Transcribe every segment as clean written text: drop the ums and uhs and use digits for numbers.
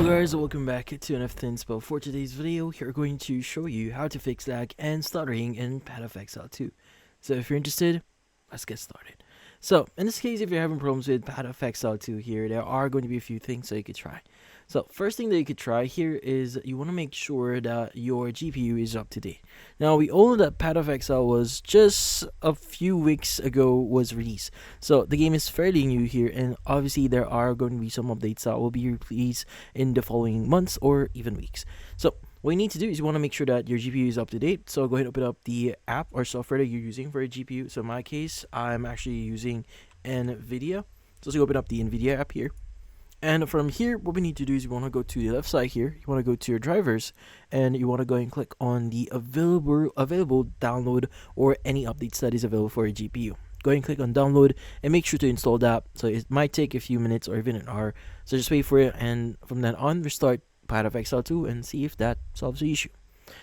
Guys, welcome back to NFT Inspo. For today's video, we're going to show you how to fix lag and stuttering in Path of Exile 2. So if you're interested, let's get started. So in this case, if you're having problems with Path of Exile 2 here, there are going to be a few things that you could try. So first thing that you could try here is you want to make sure that your GPU is up to date. Now we all know that Path of Exile was just a few weeks ago was released. So the game is fairly new here, and obviously there are going to be some updates that will be released in the following months or even weeks. So what you need to do is you want to make sure that your GPU is up to date. So go ahead and open up the app or software that you're using for a GPU. So in my case, I'm actually using NVIDIA. So you open up the NVIDIA app here. And from here, what we need to do is you want to go to the left side here. You want to go to your drivers, and you want to go and click on the available download or any updates that is available for your GPU. Go ahead and click on download and make sure to install that. So it might take a few minutes or even an hour. So just wait for it, and from then on, restart Path of Exile 2 and see if that solves the issue.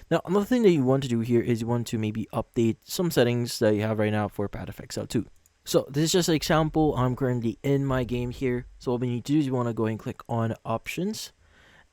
Now, another thing that you want to do here is you want to maybe update some settings that you have right now for Path of Exile 2. So this is just an example. I'm currently in my game here. So what we need to do is you want to go and click on options.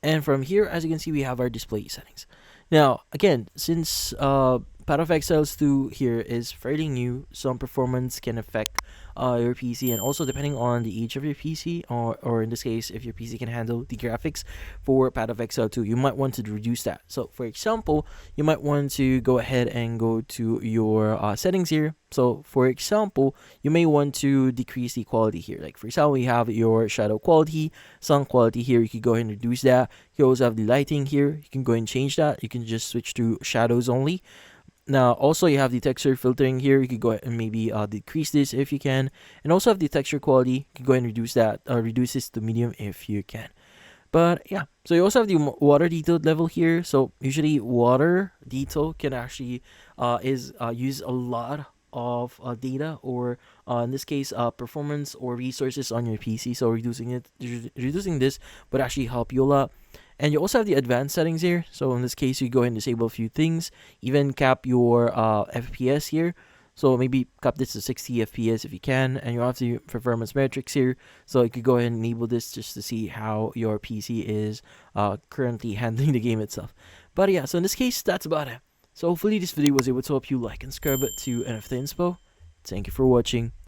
And from here, as you can see, we have our display settings. Now, again, since Path of Exile 2 here is fairly new, some performance can affect your PC, and also depending on the age of your PC, or in this case, if your PC can handle the graphics for Path of Exile 2, you might want to reduce that. So for example, you might want to go ahead and go to your settings here. So for example, you may want to decrease the quality here. Like for example, you have your shadow quality, sun quality here. You can go ahead and reduce that. You also have the lighting here. You can go and change that. You can just switch to shadows only. Now, also you have the texture filtering here. You could go ahead and maybe decrease this if you can. And also have the texture quality. You can go ahead and reduce that, reduce this to medium if you can. But yeah, so you also have the water detail level here. So usually water detail can actually use a lot of data, or in this case performance or resources on your PC. So reducing this would actually help you a lot. And you also have the advanced settings here. So in this case, you go ahead and disable a few things, even cap your FPS here. So maybe cap this to 60 FPS if you can, and you have the performance metrics here. So you could go ahead and enable this just to see how your PC is currently handling the game itself. But yeah, so in this case, that's about it. So hopefully this video was able to help you. Like and subscribe to NFT Inspo. Thank you for watching.